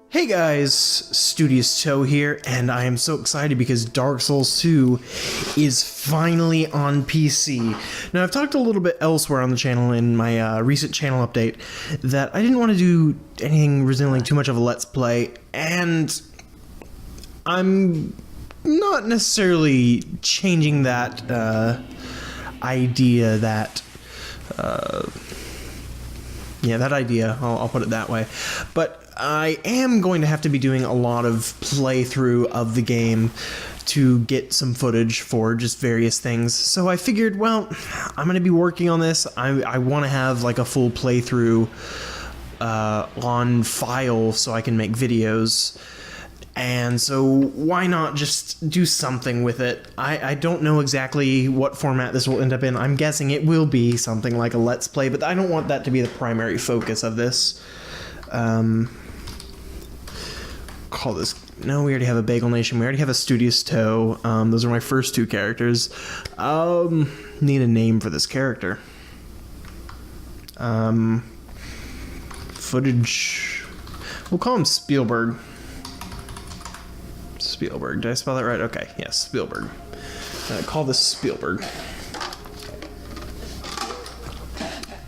Hey guys, Studious Toe here, and I am so excited because Dark Souls 2 is finally on PC. Now, I've talked a little bit elsewhere on the channel in my recent channel update that I didn't want to do anything resembling too much of a Let's Play, and I'm not necessarily changing that idea that... that idea, I'll put it that way. But I am going to have to be doing a lot of playthrough of the game to get some footage for just various things. So I figured, well, I'm going to be working on this. I want to have like a full playthrough on file so I can make videos. And so why not just do something with it? I don't know exactly what format this will end up in. I'm guessing it will be something like a Let's Play, but I don't want that to be the primary focus of this. Call this... No, we already have a Bagel Nation. We already have a Studious Toe. Those are my first two characters. Need a name for this character. Footage... We'll call him Spielberg. Spielberg. Did I spell that right? Okay, yes, Spielberg. Call this Spielberg.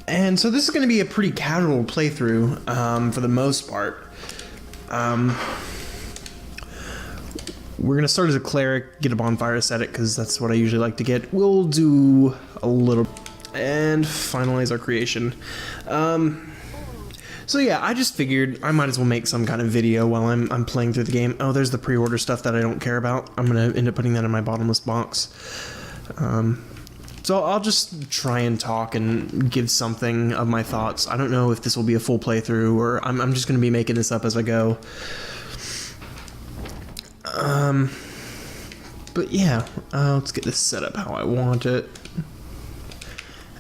And so this is going to be a pretty casual playthrough for the most part. We're going to start as a cleric, get a bonfire aesthetic, because that's what I usually like to get. We'll do a little... and finalize our creation. So yeah, I just figured I might as well make some kind of video while I'm playing through the game. Oh, there's the pre-order stuff that I don't care about. I'm going to end up putting that in my bottomless box. So I'll just try and talk and give something of my thoughts. I don't know if this will be a full playthrough or I'm just going to be making this up as I go. But yeah, let's get this set up how I want it.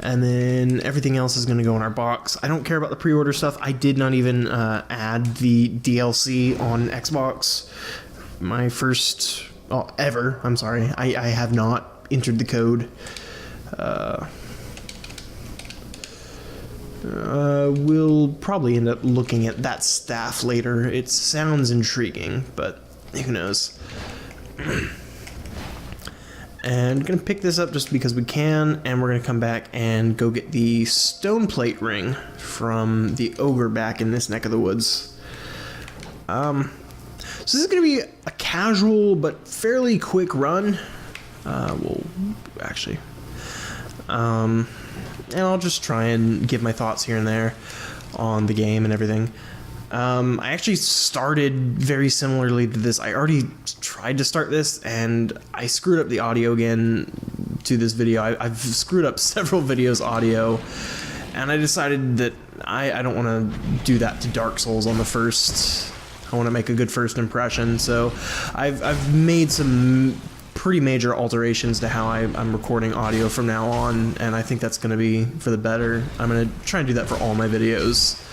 And then everything else is going to go in our box. I don't care about the pre-order stuff. I did not even add the DLC on Xbox. My first... oh, ever. I'm sorry. I have not entered the code. We'll probably end up looking at that staff later. It sounds intriguing, but who knows. And we're going to pick this up just because we can, and we're going to come back and go get the stone plate ring from the ogre back in this neck of the woods. So this is going to be a casual but fairly quick run. We'll actually... and I'll just try and give my thoughts here and there on the game and everything. I actually started very similarly to this. I already tried to start this, and I screwed up the audio again to this video. I've screwed up several videos' audio, and I decided that I don't want to do that to Dark Souls on the first. I want to make a good first impression, so I've made some pretty major alterations to how I'm recording audio from now on, and I think that's going to be for the better. I'm going to try and do that for all my videos.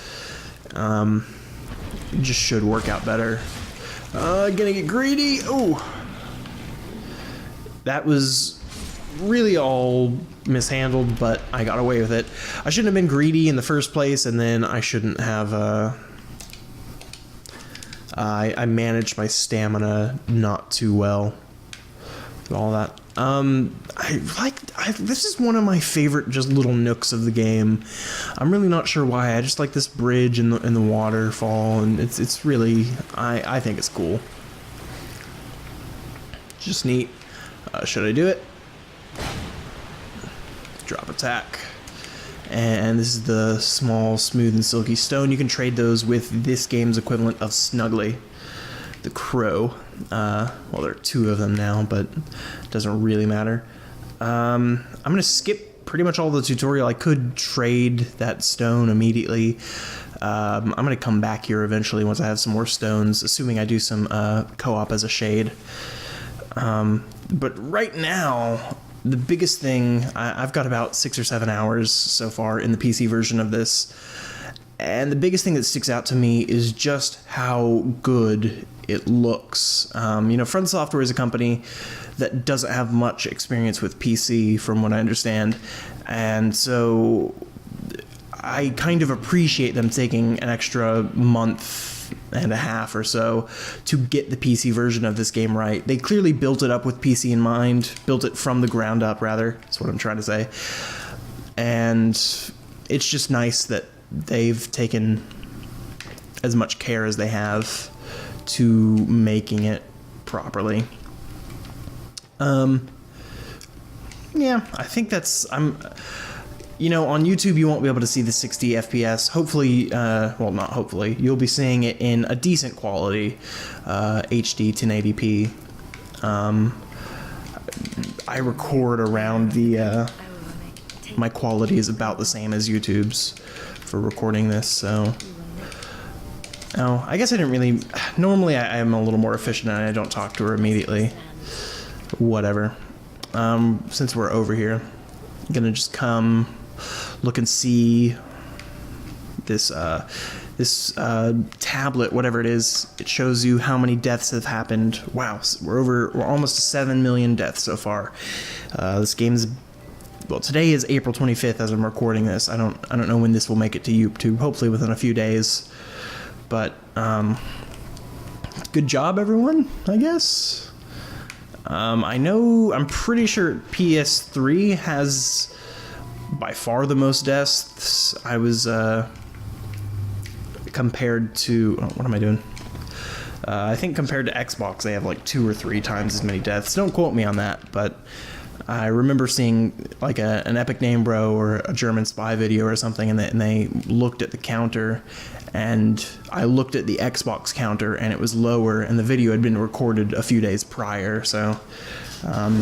It just should work out better. Gonna get greedy. Oh, that was really all mishandled, but I got away with it. I shouldn't have been greedy in the first place, and then I shouldn't have I managed my stamina not too well. All that. This is one of my favorite just little nooks of the game. I'm really not sure why. I just like this bridge and the waterfall, and it's really, I think it's cool. Just neat. Should I do it? Drop attack. And this is the small, smooth, and silky stone. You can trade those with this game's equivalent of Snuggly, the crow. Well, there are two of them now, but it doesn't really matter. I'm going to skip pretty much all the tutorial. I could trade that stone immediately. I'm going to come back here eventually once I have some more stones, assuming I do some co-op as a shade. But right now, the biggest thing, I've got about 6 or 7 hours so far in the PC version of this, and the biggest thing that sticks out to me is just how good it looks. Front Software is a company that doesn't have much experience with PC, from what I understand, and so I kind of appreciate them taking an extra month and a half or so to get the PC version of this game right. They clearly built it up with PC in mind, built it from the ground up, rather, is what I'm trying to say. And it's just nice that they've taken as much care as they have to making it properly. Yeah, I think that's... You know, on YouTube, you won't be able to see the 60 FPS. Hopefully, well, not hopefully, you'll be seeing it in a decent quality, HD 1080p. I record around the, my quality is about the same as YouTube's for recording this, so... Oh, I guess I didn't really... Normally, I am a little more efficient and I don't talk to her immediately. Whatever. Since we're over here, I'm gonna just come... look and see this tablet, whatever it is. It shows you how many deaths have happened. Wow, we're almost to 7 million deaths so far. This game's, well, today is April 25th as I'm recording this. I don't know when this will make it to YouTube. Hopefully within a few days. But good job, everyone, I guess. I'm pretty sure PS3 has by far the most deaths. I was compared to... Oh, what am I doing? I think compared to Xbox, they have like 2 or 3 times as many deaths. Don't quote me on that, but I remember seeing like an Epic Name Bro or a German Spy video or something, and they looked at the counter, and I looked at the Xbox counter, and it was lower, and the video had been recorded a few days prior, so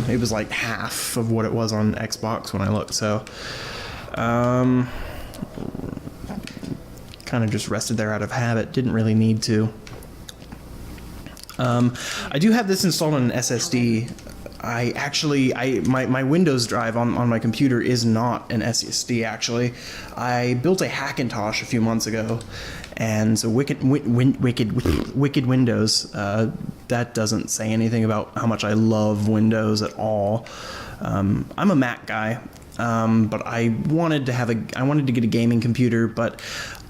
it was like half of what it was on Xbox when I looked. So kind of just rested there out of habit. Didn't really need to. I do have this installed on an SSD. My Windows drive on my computer is not an SSD, actually. I built a Hackintosh a few months ago, and so Wicked Windows, that doesn't say anything about how much I love Windows at all. I'm a Mac guy, but I wanted to get a gaming computer, but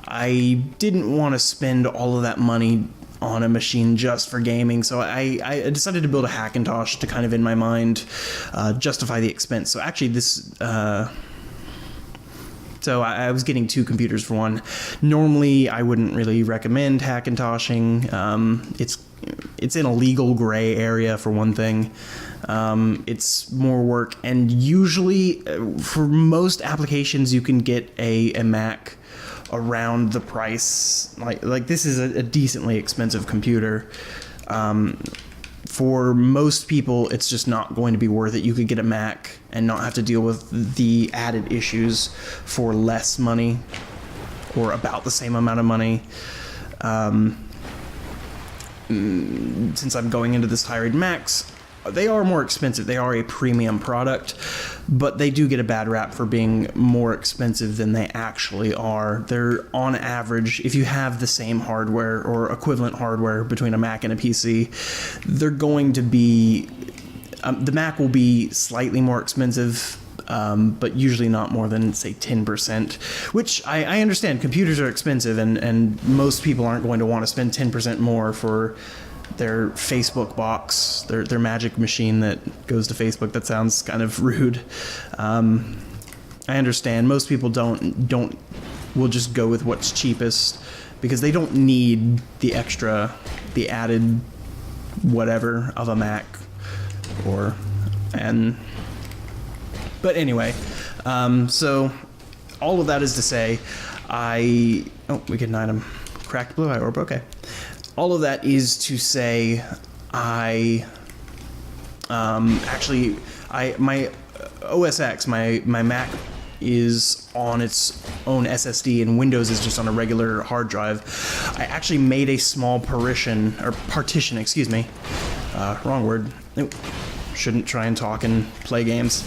I didn't want to spend all of that money on a machine just for gaming, so I decided to build a Hackintosh to kind of, in my mind, justify the expense. So actually this... So I was getting 2 computers for one. Normally, I wouldn't really recommend Hackintoshing. It's in a legal gray area, for one thing. It's more work, and usually, for most applications, you can get a Mac around the price. Like this is a decently expensive computer. For most people, it's just not going to be worth it. You could get a Mac and not have to deal with the added issues for less money, or about the same amount of money. Since I'm going into this high-end Macs, they are more expensive. They are a premium product, but they do get a bad rap for being more expensive than they actually are. They're, on average, if you have the same hardware or equivalent hardware between a Mac and a PC, they're going to be... the Mac will be slightly more expensive, but usually not more than, say, 10%, which I understand. Computers are expensive, and most people aren't going to want to spend 10% more for their Facebook box, their magic machine that goes to Facebook. That sounds kind of rude. I understand. Most people will just go with what's cheapest because they don't need the added whatever of a Mac but anyway, so all of that is to say, we get an item. Cracked blue eye orb, okay. All of that is to say, my OS X, my Mac is on its own SSD, and Windows is just on a regular hard drive. I actually made a small partition, excuse me. Wrong word. Nope. Shouldn't try and talk and play games.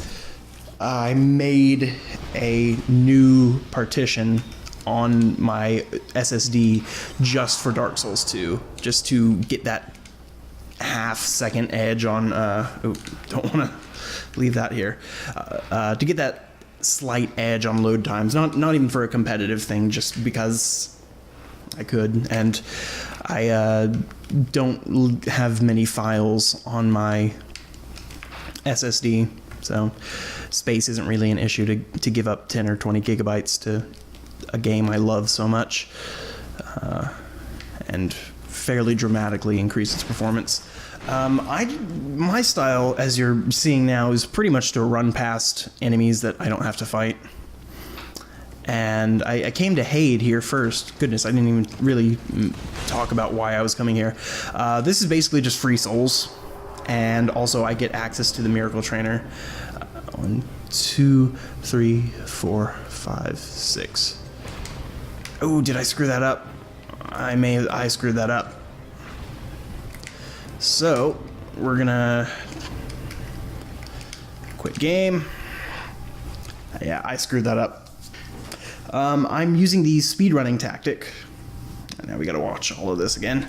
I made a new partition on my SSD just for Dark Souls 2, just to get that half-second edge on... don't want to leave that here. To get that slight edge on load times, not even for a competitive thing, just because I could, and I don't have many files on my SSD, so space isn't really an issue to give up 10 or 20 gigabytes to a game I love so much, and fairly dramatically increase its performance. My style, as you're seeing now, is pretty much to run past enemies that I don't have to fight. And I came to Haid here first. Goodness, I didn't even really talk about why I was coming here. This is basically just free souls. And also I get access to the Miracle Trainer. 1, 2, 3, 4, 5, 6. Oh, did I screw that up? I screwed that up. So, we're gonna quit game. Yeah, I screwed that up. I'm using the speedrunning tactic. And now we gotta watch all of this again.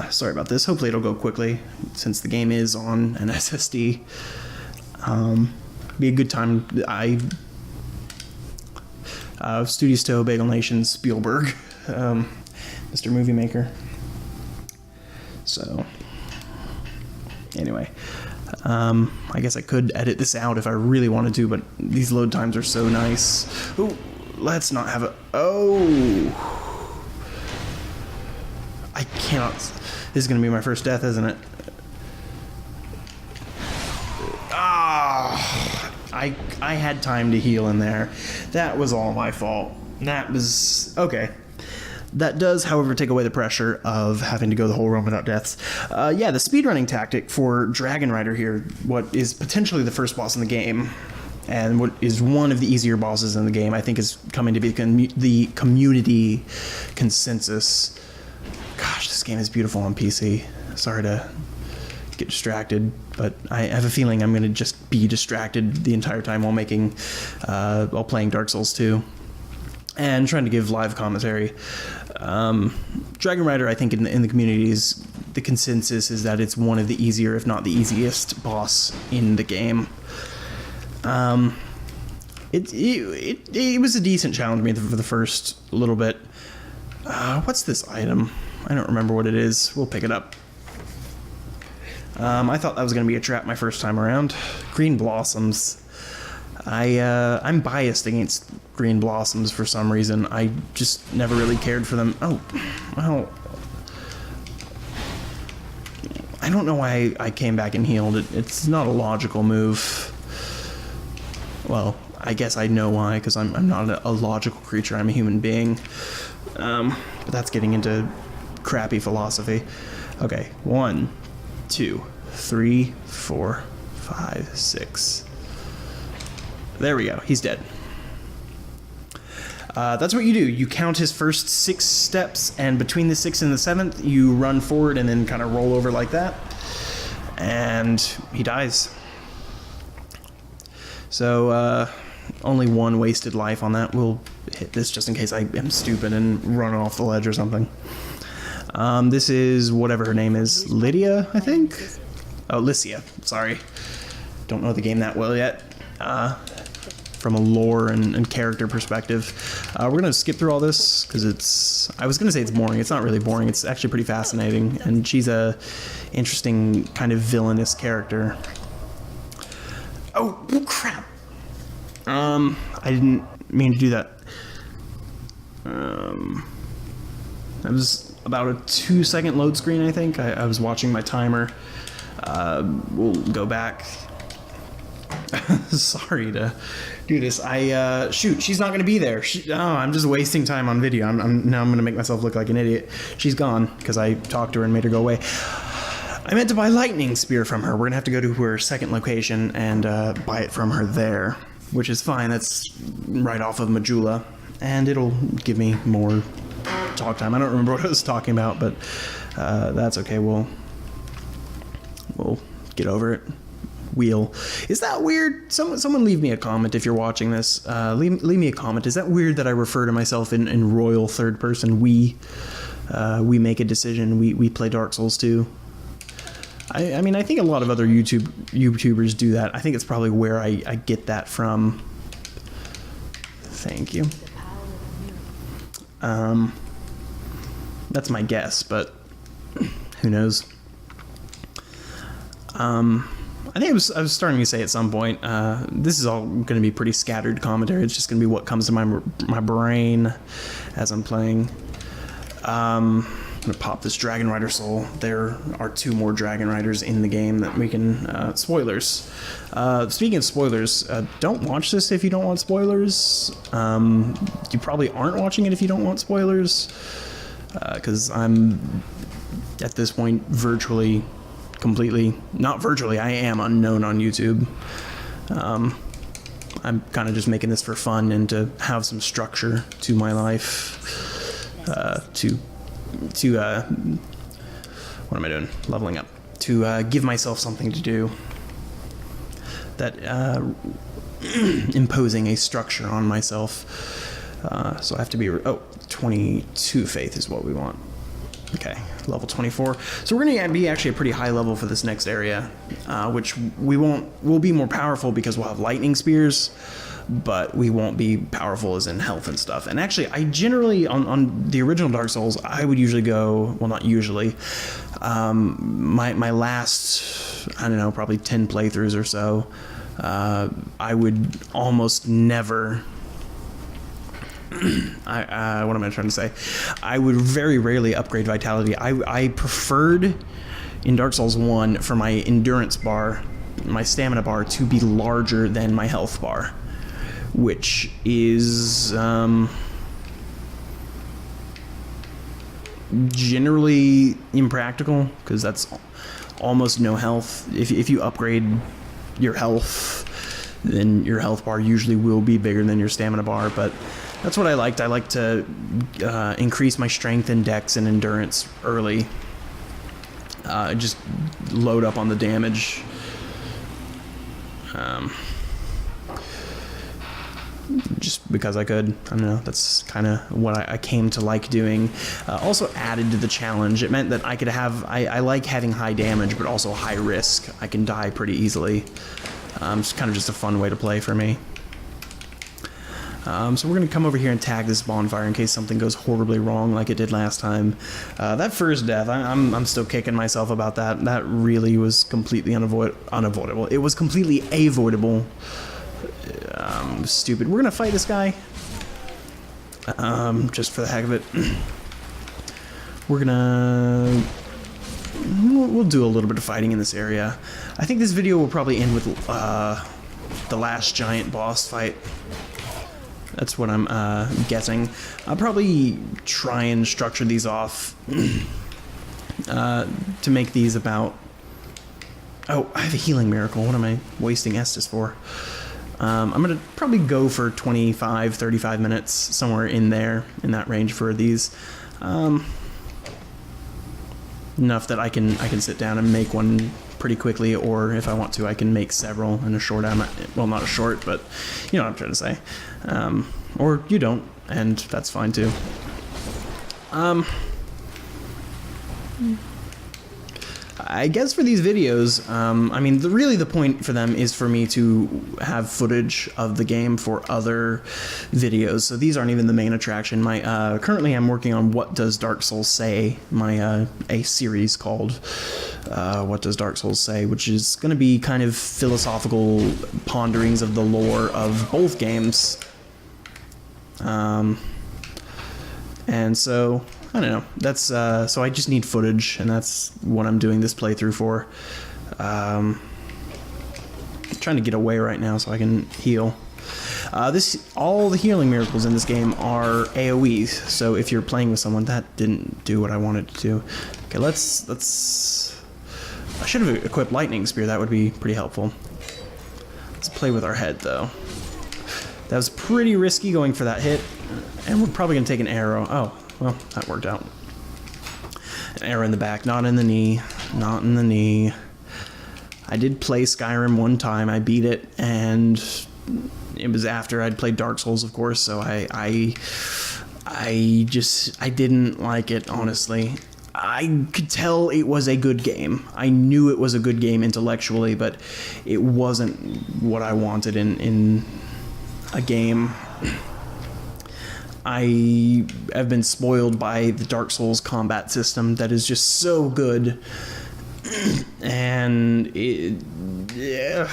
Sorry about this. Hopefully it'll go quickly, since the game is on an SSD. Be a good time. Studio Stowe, Bagel Nation, Spielberg, Mr. Movie Maker. So, anyway, I guess I could edit this out if I really wanted to, but these load times are so nice. Ooh, let's not have a... Oh! I cannot... This is going to be my first death, isn't it? Ah! I had time to heal in there. That was all my fault. That was... Okay. That does, however, take away the pressure of having to go the whole run without deaths. Yeah, the speedrunning tactic for Dragon Rider here, what is potentially the first boss in the game, and what is one of the easier bosses in the game, I think is coming to be the community consensus. Gosh, this game is beautiful on PC. Sorry to get distracted, but I have a feeling I'm going to just be distracted the entire time while playing Dark Souls 2. And trying to give live commentary. Dragon Rider, I think, in the community, the consensus is that it's one of the easier, if not the easiest, boss in the game. It was a decent challenge to me for the first little bit. What's this item? I don't remember what it is. We'll pick it up. I thought that was going to be a trap my first time around. Green blossoms. I'm biased against green blossoms for some reason. I just never really cared for them. Oh, well, I don't know why I came back and healed. It's not a logical move. Well, I guess I know why, because I'm not a logical creature. I'm a human being. But that's getting into crappy philosophy. Okay, 1, 2, 3, 4, 5, 6. There we go. He's dead. That's what you do. You count his first 6 steps, and between the 6th and the 7th, you run forward and then kind of roll over like that. And he dies. So, only 1 wasted life on that. We'll hit this just in case I am stupid and run off the ledge or something. This is whatever her name is. Lydia, I think? Oh, Lycia. Sorry. Don't know the game that well yet. From a lore and character perspective. We're going to skip through all this because I was going to say it's boring. It's not really boring. It's actually pretty fascinating. And she's a interesting kind of villainous character. Oh, crap. I didn't mean to do that. That was about a 2-second load screen, I think. I was watching my timer. We'll go back. Sorry to do this. Shoot, she's not going to be there. I'm just wasting time on video. Now I'm going to make myself look like an idiot. She's gone because I talked to her and made her go away. I meant to buy Lightning Spear from her. We're going to have to go to her second location and buy it from her there, which is fine. That's right off of Majula, and it'll give me more talk time. I don't remember what I was talking about, but that's okay. We'll get over it. Wheel. Is that weird? Someone leave me a comment if you're watching this. Leave me a comment. Is that weird that I refer to myself in royal third person? We make a decision. We play Dark Souls 2. I mean, I think a lot of other YouTubers do that. I think it's probably where I get that from. Thank you. That's my guess, but who knows? I think I was starting to say at some point, this is all going to be pretty scattered commentary. It's just going to be what comes to my brain as I'm playing. I'm going to pop this Dragon Rider Soul. There are 2 more Dragon Riders in the game that we can... spoilers. Speaking of spoilers, don't watch this if you don't want spoilers. You probably aren't watching it if you don't want spoilers. Because I'm, at this point, virtually... completely, not virtually, I am unknown on YouTube. I'm kind of just making this for fun and to have some structure to my life. What am I doing? Leveling up. To give myself something to do. That, imposing a structure on myself. So I have to be, 22 faith is what we want. Okay, level 24. So we're going to be actually a pretty high level for this next area, which we'll be more powerful because we'll have lightning spears, but we won't be powerful as in health and stuff. And actually, I generally, on the original Dark Souls, I would usually go, well, not usually, my last, I don't know, probably 10 playthroughs or so, I would almost never... what am I trying to say? I would very rarely upgrade vitality. I preferred in Dark Souls 1 for my endurance bar, my stamina bar, to be larger than my health bar, which is generally impractical because that's almost no health. If you upgrade your health, then your health bar usually will be bigger than your stamina bar, but that's what I liked. I like to increase my strength and dex and endurance early. Just load up on the damage. Just because I could. I don't know. That's kind of what I came to like doing. Also added to the challenge. It meant that I could have... I like having high damage, but also high risk. I can die pretty easily. It's kind of just a fun way to play for me. So we're going to come over here and tag this bonfire in case something goes horribly wrong like it did last time. That first death, I'm still kicking myself about that. That really was completely unavoidable. It was completely avoidable. Stupid. We're going to fight this guy. Just for the heck of it. We're going to... We'll do a little bit of fighting in this area. I think this video will probably end with the last giant boss fight. That's what I'm guessing. I'll probably try and structure these off to make these about... Oh, I have a healing miracle. What am I wasting Estus for? I'm going to probably go for 25, 35 minutes, somewhere in there, in that range for these. Enough that I can sit down and make one pretty quickly, or if I want to, I can make several in a short amount. Well, not a short, but you know what I'm trying to say. Or you don't, and that's fine too. I guess for these videos, I mean, really the point for them is for me to have footage of the game for other videos. So these aren't even the main attraction. My currently I'm working on What Does Dark Souls Say, my a series called What Does Dark Souls Say, which is going to be kind of philosophical ponderings of the lore of both games. And so... I don't know. That's so I just need footage, and that's what I'm doing this playthrough for. I'm trying to get away right now so I can heal. All the healing miracles in this game are AoEs, so if you're playing with someone, that didn't do what I wanted to do. Okay, let's. I should have equipped Lightning Spear. That would be pretty helpful. Let's play with our head though. That was pretty risky going for that hit, and we're probably gonna take an arrow. Oh. Well, that worked out. An arrow in the back, not in the knee, not in the knee. I did play Skyrim one time, I beat it, and it was after I'd played Dark Souls, of course, so I didn't like it, honestly. I could tell it was a good game. I knew it was a good game intellectually, but it wasn't what I wanted in a game. I have been spoiled by the Dark Souls combat system that is just so good. And the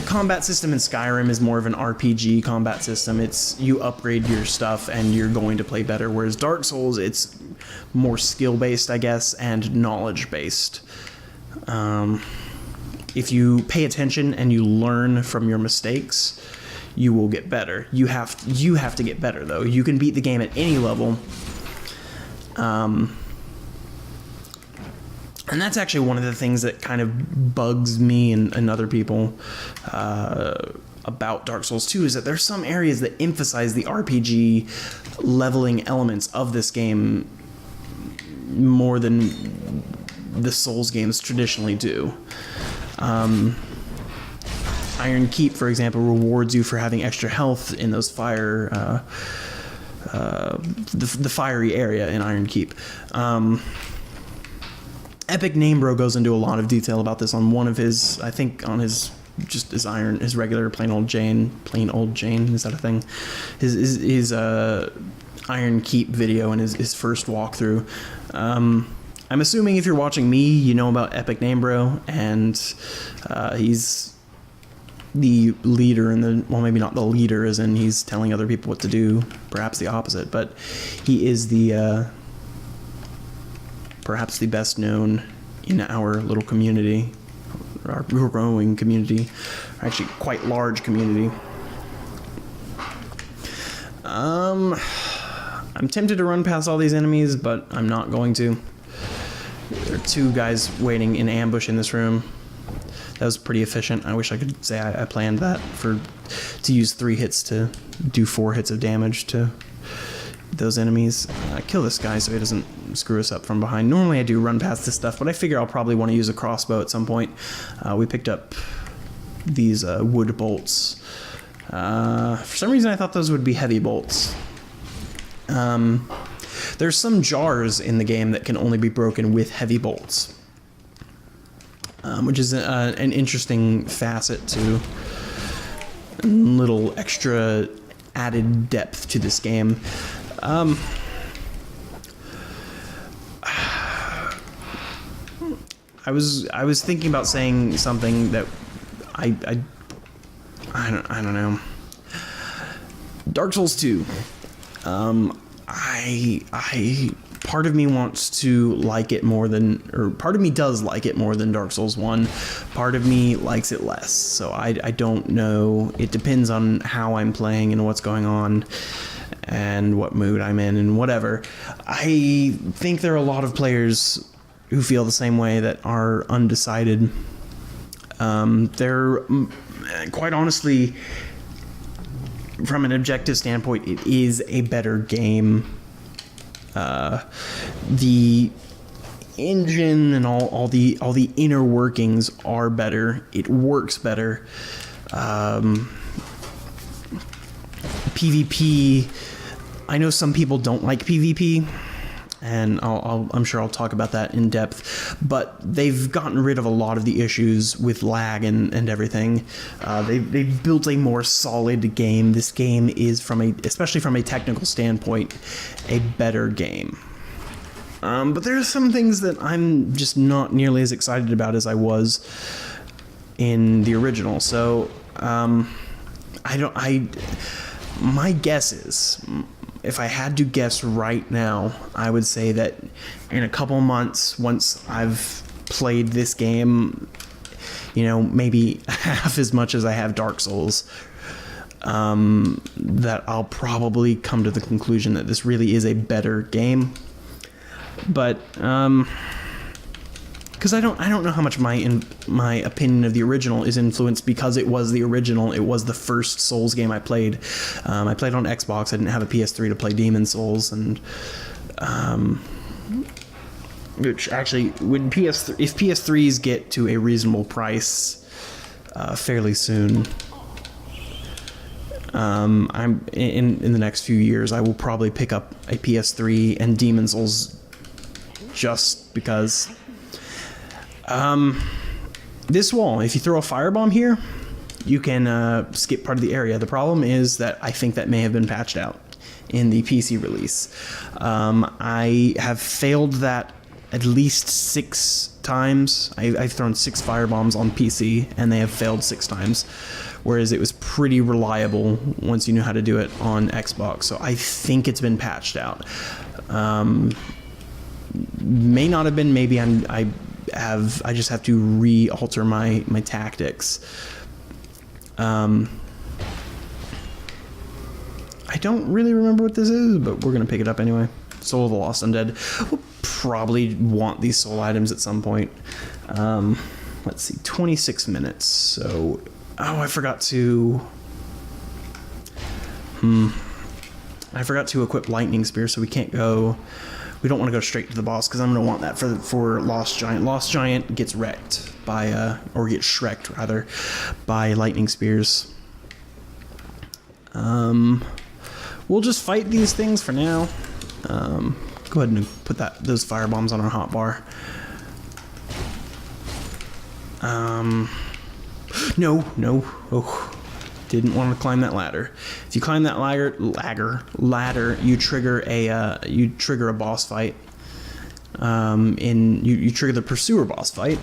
combat system in Skyrim is more of an RPG combat system. It's you upgrade your stuff and you're going to play better, whereas Dark Souls, it's more skill-based, I guess, and knowledge-based. If you pay attention and you learn from your mistakes, you will get better. You have to get better, though. You can beat the game at any level. And that's actually one of the things that kind of bugs me and other people about Dark Souls 2, is that there's some areas that emphasize the RPG leveling elements of this game more than the Souls games traditionally do. Iron Keep, for example, rewards you for having extra health in those the fiery area in Iron Keep. Epic Namebro goes into a lot of detail about this on one of his, I think on his his regular plain old Jane, is that a thing? His Iron Keep video and his first walkthrough. I'm assuming if you're watching me, you know about Epic Namebro, and he's the leader in the, well, maybe not the leader as in he's telling other people what to do, perhaps the opposite, but he is the perhaps the best known in our little community, our growing community, actually quite large community. I'm tempted to run past all these enemies, but I'm not going to. There are two guys waiting in ambush in this room. That was pretty efficient. I wish I could say I planned that to use 3 hits to do 4 hits of damage to those enemies. Kill this guy so he doesn't screw us up from behind. Normally I do run past this stuff, but I figure I'll probably want to use a crossbow at some point. We picked up these wood bolts. For some reason I thought those would be heavy bolts. There's some jars in the game that can only be broken with heavy bolts, which is an interesting facet to a little extra added depth to this game. I was thinking about saying something that I don't know. Dark Souls 2. Part of me wants to like it more than, or part of me does like it more than Dark Souls 1. Part of me likes it less. So I don't know. It depends on how I'm playing and what's going on and what mood I'm in and whatever. I think there are a lot of players who feel the same way, that are undecided. They're, quite honestly, from an objective standpoint, it is a better game. The engine and all the inner workings are better. It works better. PvP, I know some people don't like PvP, and I'm sure I'll talk about that in depth, but they've gotten rid of a lot of the issues with lag and everything. They've built a more solid game. This game is, especially from a technical standpoint, a better game. But there are some things that I'm just not nearly as excited about as I was in the original. So, my guess is, if I had to guess right now, I would say that in a couple months, once I've played this game, maybe half as much as I have Dark Souls, that I'll probably come to the conclusion that this really is a better game. But, because I don't know how much my opinion of the original is influenced because it was the original. It was the first Souls game I played. I played on Xbox. I didn't have a PS3 to play Demon Souls, and which actually, if PS3s get to a reasonable price fairly soon, I'm in the next few years, I will probably pick up a PS3 and Demon Souls just because. This wall, if you throw a firebomb here, you can skip part of the area. The problem is that I think that may have been patched out. in the PC release. I have failed that at least 6 times. I've thrown 6 firebombs on PC, and they have failed 6 times, whereas it was pretty reliable once you knew how to do it on Xbox. So I think it's been patched out. May not have been. Maybe I just have to re-alter my tactics. I don't really remember what this is, but we're gonna pick it up anyway. Soul of the Lost Undead. We'll probably want these soul items at some point. Let's see, 26 minutes. So, I forgot to equip Lightning Spear, so we can't go. We don't want to go straight to the boss because I'm gonna want that for Lost Giant. Lost Giant gets wrecked by or gets shreked rather by Lightning Spears. We'll just fight these things for now. Go ahead and put those firebombs on our hotbar. No. Oh, didn't want to climb that ladder. If you climb that ladder, you trigger a boss fight. You trigger the Pursuer boss fight,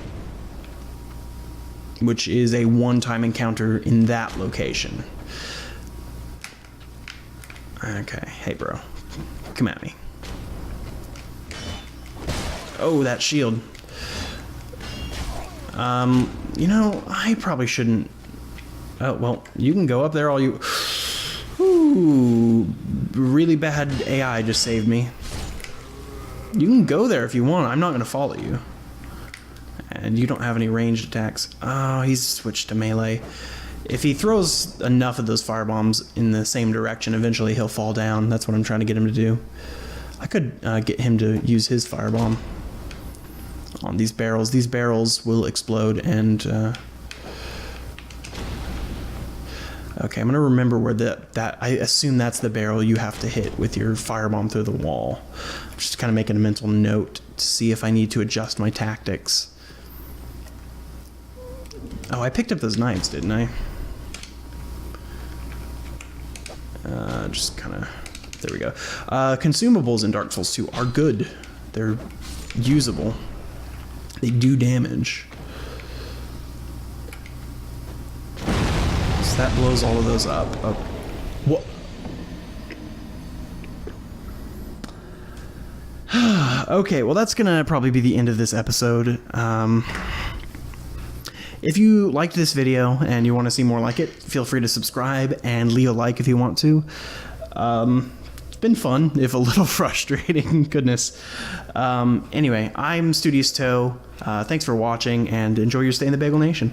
which is a one-time encounter in that location. Okay, hey bro, come at me. Oh, that shield. I probably shouldn't. Oh, well, you can go up there all you... Ooh, really bad AI just saved me. You can go there if you want. I'm not going to follow you. And you don't have any ranged attacks. Oh, he's switched to melee. If he throws enough of those firebombs in the same direction, eventually he'll fall down. That's what I'm trying to get him to do. I could get him to use his firebomb on these barrels. These barrels will explode and... Okay, I'm gonna remember where I assume that's the barrel you have to hit with your firebomb through the wall. I'm just kind of making a mental note to see if I need to adjust my tactics. Oh, I picked up those knives, didn't I? Just kind of... There we go. Consumables in Dark Souls 2 are good. They're usable. They do damage. So that blows all of those up. Oh. What? Okay, well that's gonna probably be the end of this episode. If you liked this video and you want to see more like it, feel free to subscribe and leave a like if you want to. It's been fun, if a little frustrating. Goodness. Anyway, I'm Studious Toe. Thanks for watching and enjoy your stay in the Bagel Nation.